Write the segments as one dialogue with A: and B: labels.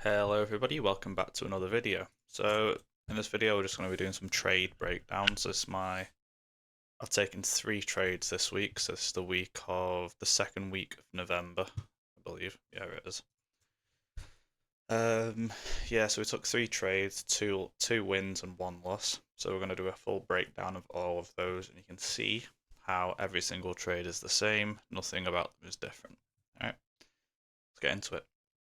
A: Hello everybody, welcome back to another video. So in this video we're just going to be doing some trade breakdowns. I've taken 3 trades this week, so this is the second week of November, I believe. Yeah, it is. Yeah, so we took 3 trades, two wins and 1 loss. So we're going to do a full breakdown of all of those, and you can see how every single trade is the same, nothing about them is different. Alright, let's get into it.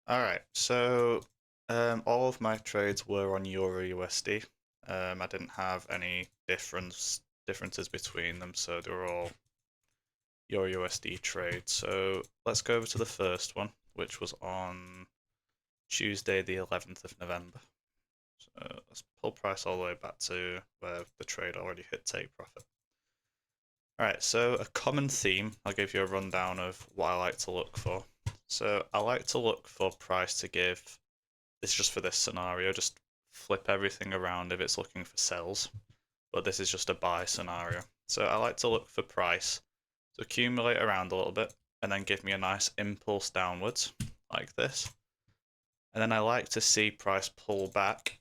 A: Alright, so all of my trades were on Euro USD. I didn't have any differences between them, so they were all Euro USD trades. So let's go over to the first one, which was on Tuesday, the 11th of November. So let's pull price all the way back to where the trade already hit take profit. Alright, so a common theme, I'll give you a rundown of what I like to look for. So I like to look for price to give, this is just for this scenario, just flip everything around if it's looking for sells, but this is just a buy scenario. So I like to look for price to accumulate around a little bit and then give me a nice impulse downwards like this. And then I like to see price pull back,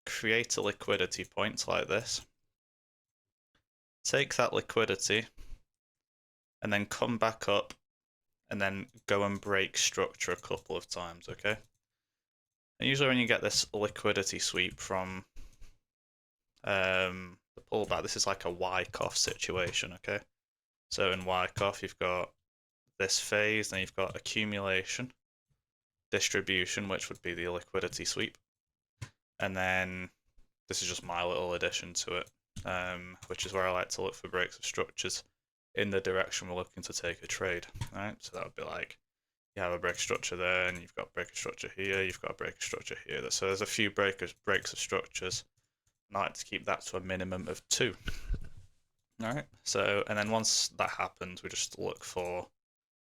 A: create a liquidity point like this, take that liquidity and then come back up and then go and break structure a couple of times, okay? And usually when you get this liquidity sweep from the pullback, this is like a Wyckoff situation, okay? So in Wyckoff, you've got this phase, then you've got accumulation, distribution, which would be the liquidity sweep, and then this is just my little addition to it, which is where I like to look for breaks of structures in the direction we're looking to take a trade. Right, so that would be like you have a break structure there, and you've got a break of structure here, you've got a break of structure here. So there's a few breaks of structures. And I like to keep that to a minimum of 2. Alright, so and then once that happens, we just look for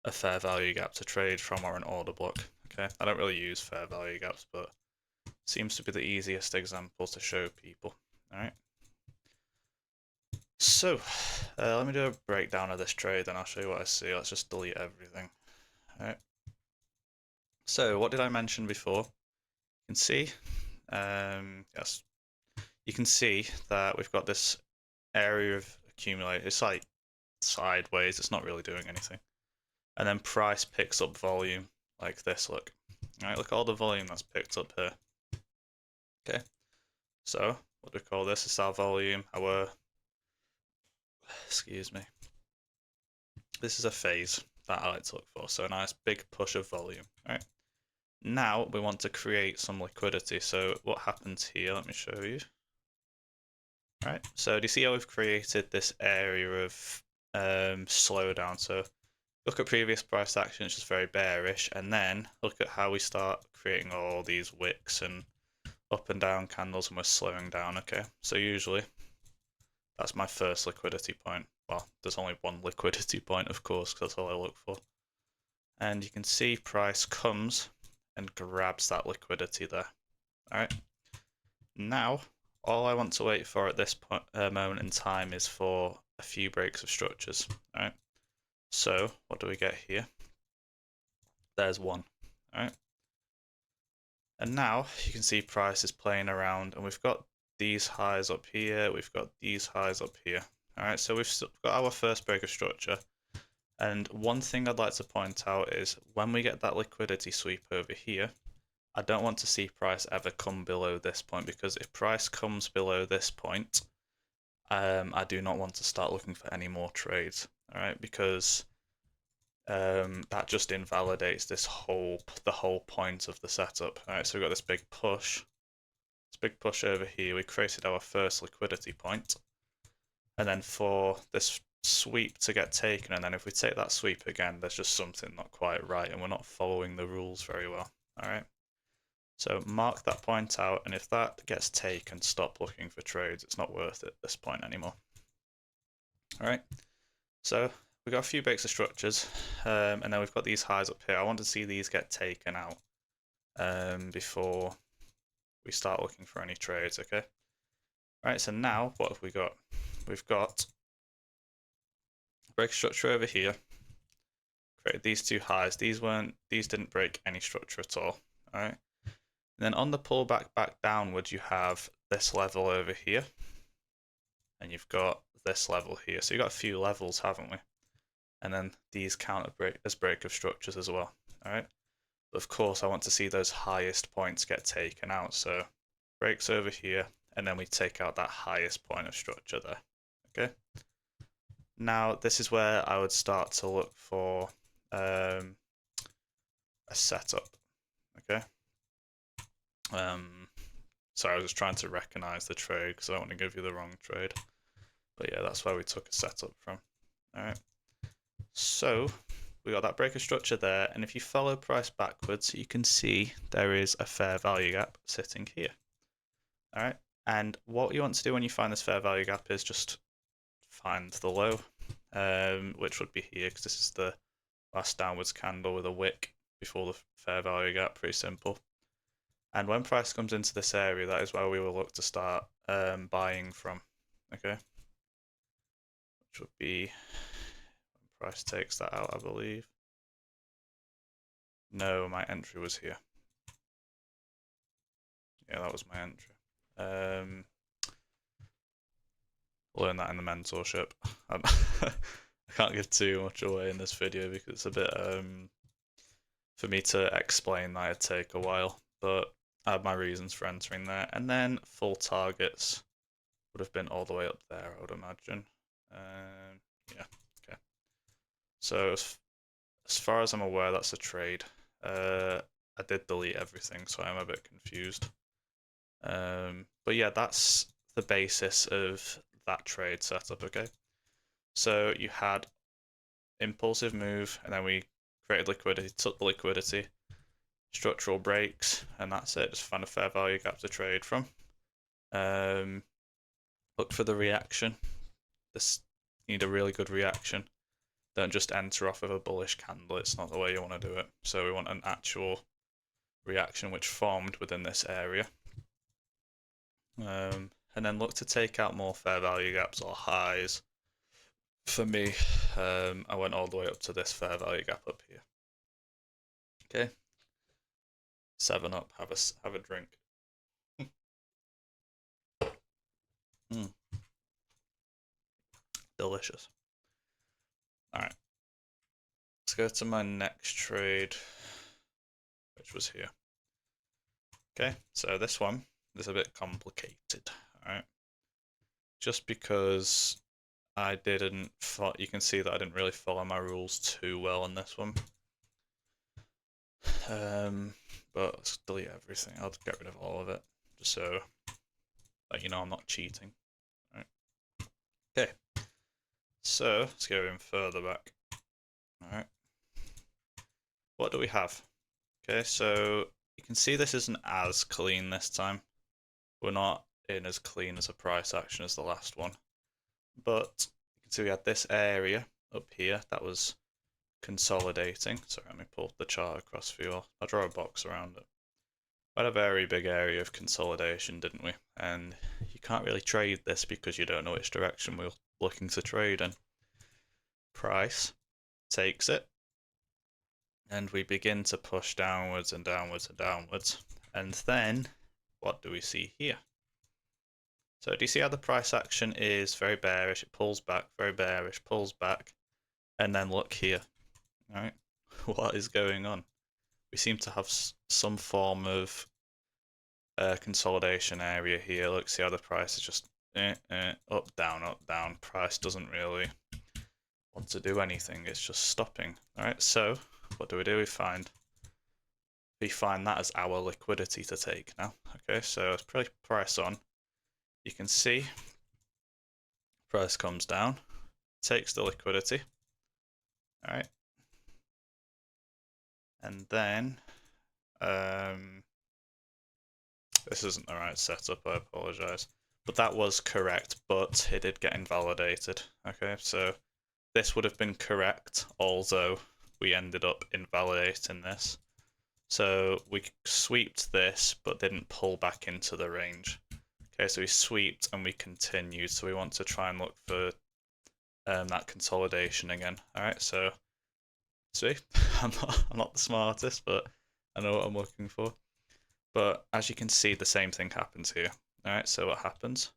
A: a fair value gap to trade from or an order block. Okay, I don't really use fair value gaps, but it seems to be the easiest example to show people. Alright. So, let me do a breakdown of this trade, then I'll show you what I see. Let's just delete everything. Alright. So, what did I mention before? You can see, yes, you can see that we've got this area of accumulate. It's like sideways, it's not really doing anything. And then price picks up volume like this, look. Alright, look at all the volume that's picked up here. Okay, so what do we call this? It's our volume, excuse me. This is a phase that I like to look for, so a nice big push of volume. Alright, now we want to create some liquidity. So what happens here, let me show you. Alright, so do you see how we've created this area of slowdown? So look at previous price action, it's just very bearish, and then look at how we start creating all these wicks and up and down candles and we're slowing down, okay? So usually that's my first liquidity point. Well, there's only one liquidity point, of course, because that's all I look for. And you can see price comes and grabs that liquidity there. Alright. Now, all I want to wait for at this moment in time is for a few breaks of structures. Alright. So, what do we get here? There's one. Alright. And now you can see price is playing around, and we've got these highs up here, we've got these highs up here. Alright, so we've got our first break of structure. And one thing I'd like to point out is when we get that liquidity sweep over here, I don't want to see price ever come below this point, because if price comes below this point, I do not want to start looking for any more trades. Alright, because that just invalidates the whole point of the setup. Alright, so we've got this big push over here. We created our first liquidity point, and then for this sweep to get taken, and then if we take that sweep again, there's just something not quite right, and we're not following the rules very well. Alright, so mark that point out, and if that gets taken, stop looking for trades. It's not worth it at this point anymore. Alright, so we've got a few breaks of structures, and then we've got these highs up here. I want to see these get taken out before we start looking for any trades, okay? Right, so now what have we got? We've got break structure over here. Created these two highs. These didn't break any structure at all. Alright. And then on the pullback back downwards, you have this level over here, and you've got this level here. So you've got a few levels, haven't we? And then these count as break of structures as well. All right. But of course, I want to see those highest points get taken out. So breaks over here, and then we take out that highest point of structure there. Okay. Now this is where I would start to look for a setup. Okay. Sorry, I was just trying to recognize the trade because I don't want to give you the wrong trade. But yeah, that's where we took a setup from. All right. So we got that breaker structure there, and if you follow price backwards, you can see there is a fair value gap sitting here. All right. And what you want to do when you find this fair value gap is just find the low, which would be here because this is the last downwards candle with a wick before the fair value gap. Pretty simple. And when price comes into this area, that is where we will look to start buying from. Okay, which would be when price takes that out, I believe. No, my entry was here. Yeah, that was my entry. Learn that in the mentorship. I can't give too much away in this video because it's a bit for me to explain that it'd take a while, but I have my reasons for entering there. And then full targets would have been all the way up there, I would imagine. Yeah, okay. So as far as I'm aware, that's a trade. I did delete everything, so I'm a bit confused. But yeah, that's the basis of that trade setup, okay? So you had impulsive move, and then we created liquidity, took the liquidity, structural breaks, and that's it. Just find a fair value gap to trade from. Look for the reaction. You need a really good reaction. Don't just enter off of a bullish candle. It's not the way you want to do it. So we want an actual reaction which formed within this area. And then look to take out more fair value gaps or highs. For me, I went all the way up to this fair value gap up here. Okay. 7-Up, have a drink. Delicious. All right. Let's go to my next trade, which was here. Okay, so this one is a bit complicated. All right. Just because I didn't, you can see that I didn't really follow my rules too well on this one. But let's delete everything. I'll get rid of all of it, just so that you know I'm not cheating. All right. Okay. So let's go even further back. All right. What do we have? Okay, so you can see this isn't as clean this time. We're not in as clean as a price action as the last one. But you can see we had this area up here that was consolidating. So let me pull the chart across for you all. I'll draw a box around it. We had a very big area of consolidation, didn't we? And you can't really trade this because you don't know which direction we're looking to trade in. Price takes it, and we begin to push downwards and downwards and downwards. And then, what do we see here? So do you see how the price action is very bearish? It pulls back, very bearish, pulls back, and then look here. All right, what is going on? We seem to have some form of consolidation area here. Look, see how the price is just up, down. Price doesn't really want to do anything. It's just stopping. All right, so what do? We find that as our liquidity to take now. Okay, so let's put price on. You can see price comes down, takes the liquidity. All right, and then this isn't the right setup, I apologize, but that was correct, but it did get invalidated. Okay, so this would have been correct, although we ended up invalidating this. So we sweeped this, but didn't pull back into the range. Okay, so we sweeped and we continued. So we want to try and look for that consolidation again. All right, so see, I'm not the smartest, but I know what I'm looking for. But as you can see, the same thing happens here. All right, so what happens?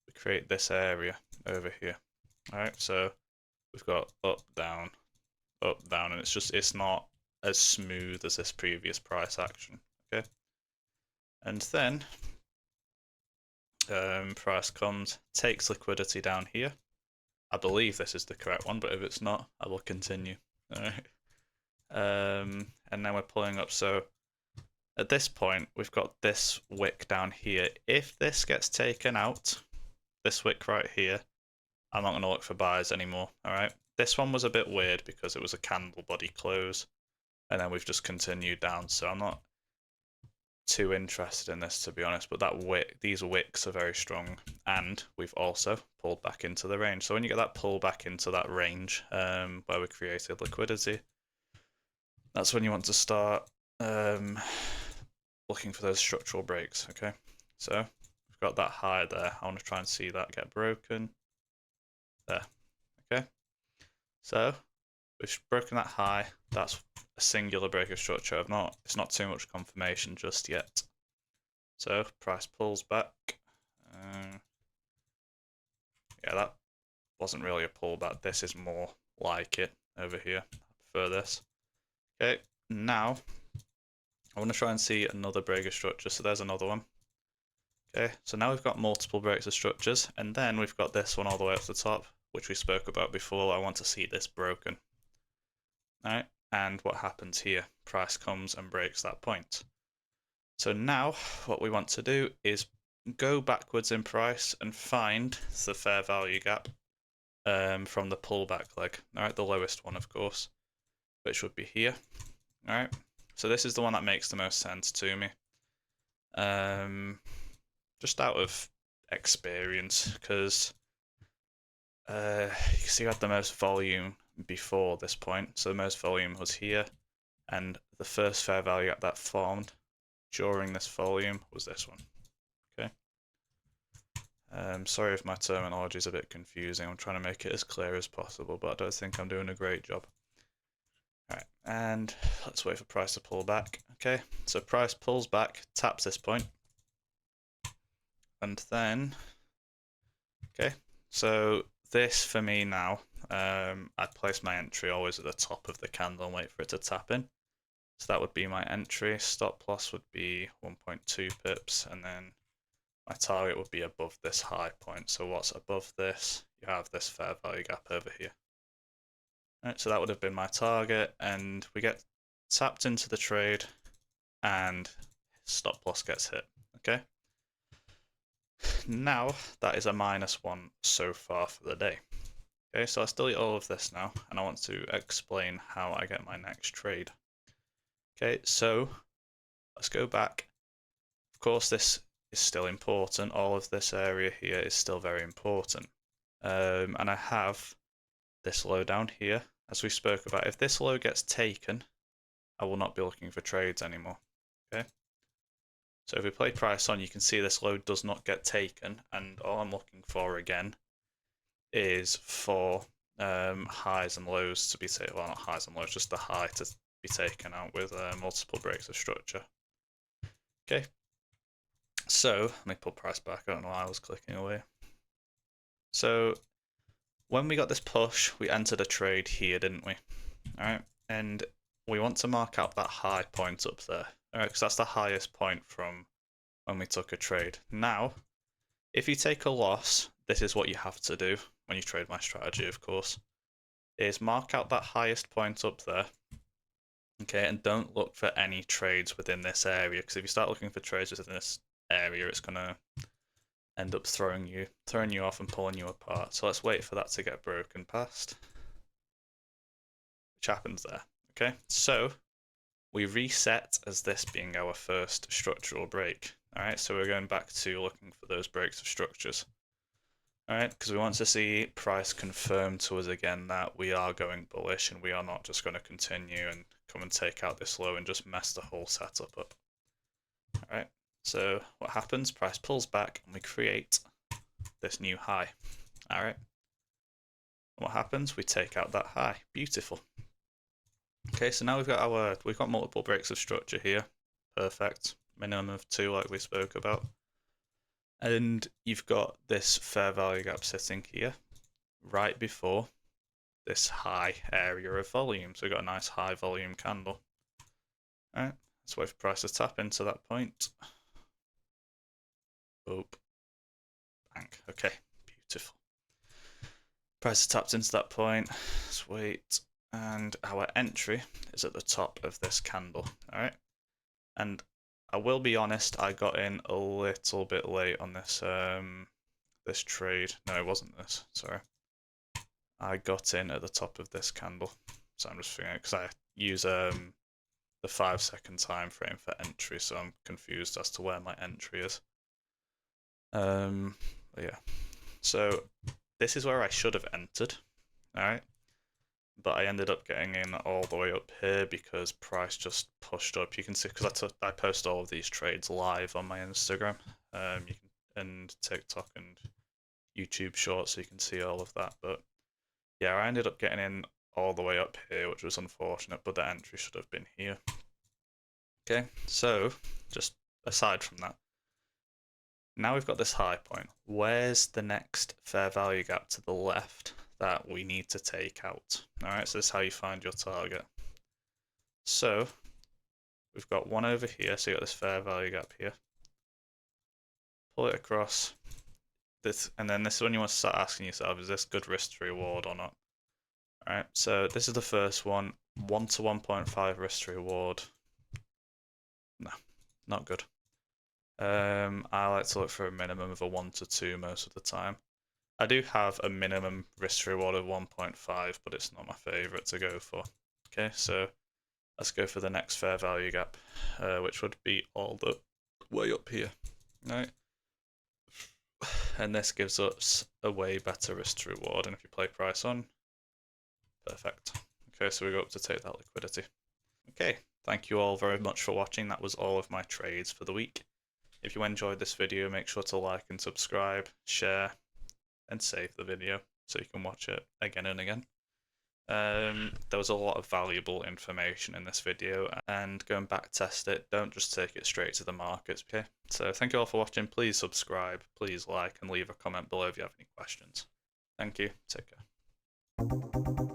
A: We create this area over here. All right, so we've got up, down, and it's not as smooth as this previous price action. Okay, and then price comes, takes liquidity down here. I believe this is the correct one, but if it's not, I will continue. All right. And then we're pulling up. So at this point, we've got this wick down here. If this gets taken out, this wick right here, I'm not going to look for buys anymore. All right. This one was a bit weird because it was a candle body close, and then we've just continued down. So I'm not too interested in this, to be honest, but that wick, these wicks are very strong, and we've also pulled back into the range. So when you get that pull back into that range where we created liquidity, that's when you want to start looking for those structural breaks. Okay, so we've got that high there. I want to try and see that get broken there. Okay, so we've broken that high. That's a singular break of structure. It's not too much confirmation just yet. So price pulls back. Yeah, that wasn't really a pullback. This is more like it over here. I prefer this. Okay, now I want to try and see another break of structure. So there's another one. Okay, so now we've got multiple breaks of structures, and then we've got this one all the way up to the top, which we spoke about before. I want to see this broken. All right, and what happens here? Price comes and breaks that point. So now what we want to do is go backwards in price and find the fair value gap from the pullback leg. All right, the lowest one, of course, which would be here. All right, so this is the one that makes the most sense to me. Just out of experience, because you can see I had the most volume before this point. So the most volume was here, and the first fair value gap that formed during this volume was this one. Okay. Sorry if my terminology is a bit confusing. I'm trying to make it as clear as possible, but I don't think I'm doing a great job. All right, and let's wait for price to pull back. Okay, so price pulls back, taps this point, and then, okay, so this for me now, I'd place my entry always at the top of the candle and wait for it to tap in. So that would be my entry. Stop loss would be 1.2 pips, and then my target would be above this high point. So what's above this? You have this fair value gap over here. Right, so that would have been my target, and we get tapped into the trade, and stop loss gets hit. Okay. Now that is a -1 so far for the day. Okay, so I delete all of this now, and I want to explain how I get my next trade. Okay, so let's go back. Of course, this is still important. All of this area here is still very important. And I have this low down here, as we spoke about. If this low gets taken, I will not be looking for trades anymore. Okay. So if we play price on, you can see this low does not get taken, and all I'm looking for again is for highs and lows to be taken. Well, not highs and lows, just the high to be taken out with multiple breaks of structure. Okay. So let me put price back. I don't know why I was clicking away. So when we got this push, we entered a trade here, didn't we? All right, and we want to mark out that high point up there. All right, because that's the highest point from when we took a trade. Now, if you take a loss, this is what you have to do when you trade my strategy, of course, is mark out that highest point up there. Okay, and don't look for any trades within this area, because if you start looking for trades within this area, it's gonna end up throwing you off and pulling you apart. So let's wait for that to get broken past, which happens there. Okay, so we reset as this being our first structural break. All right, so we're going back to looking for those breaks of structures. All right, because we want to see price confirm to us again that we are going bullish and we are not just going to continue and come and take out this low and just mess the whole setup up. All right, so what happens? Price pulls back and we create this new high. All right, what happens? We take out that high. Beautiful. Okay, so now we've got multiple breaks of structure here. Perfect. minimum of 2 like we spoke about. And you've got this fair value gap sitting here right before this high area of volume. So we've got a nice high volume candle. Alright, let's wait for price to tap into that point. Boop. Bang. Okay, beautiful. Price tapped into that point. Let's wait. And our entry is at the top of this candle. Alright. And I will be honest, I got in a little bit late on this this trade. No, it wasn't this. Sorry. I got in at the top of this candle. So I'm just figuring because I use the 5-second time frame for entry, so I'm confused as to where my entry is. Yeah. So this is where I should have entered. Alright. But I ended up getting in all the way up here because price just pushed up. You can see because I post all of these trades live on my Instagram, you can, and TikTok and YouTube Shorts, so you can see all of that. But yeah, I ended up getting in all the way up here, which was unfortunate. But the entry should have been here. Okay, so just aside from that, now we've got this high point. Where's the next fair value gap to the left that we need to take out? Alright, so this is how you find your target. So we've got one over here, so you got this fair value gap here. Pull it across this, and then this is when you want to start asking yourself, is this good risk to reward or not? Alright, so this is the first one, 1 to 1.5 risk to reward. No, not good. I like to look for a minimum of a 1 to 2 most of the time. I do have a minimum risk to reward of 1.5, but it's not my favourite to go for. Okay, so let's go for the next fair value gap, which would be all the way up here. Right? And this gives us a way better risk to reward, and if you play price on, perfect. Okay, so we go up to take that liquidity. Okay, thank you all very much for watching. That was all of my trades for the week. If you enjoyed this video, make sure to like and subscribe, share, and save the video so you can watch it again and again. There was a lot of valuable information in this video, and go and back test it. Don't just take it straight to the markets, okay? So thank you all for watching. Please subscribe, please like, and leave a comment below if you have any questions. Thank you. Take care.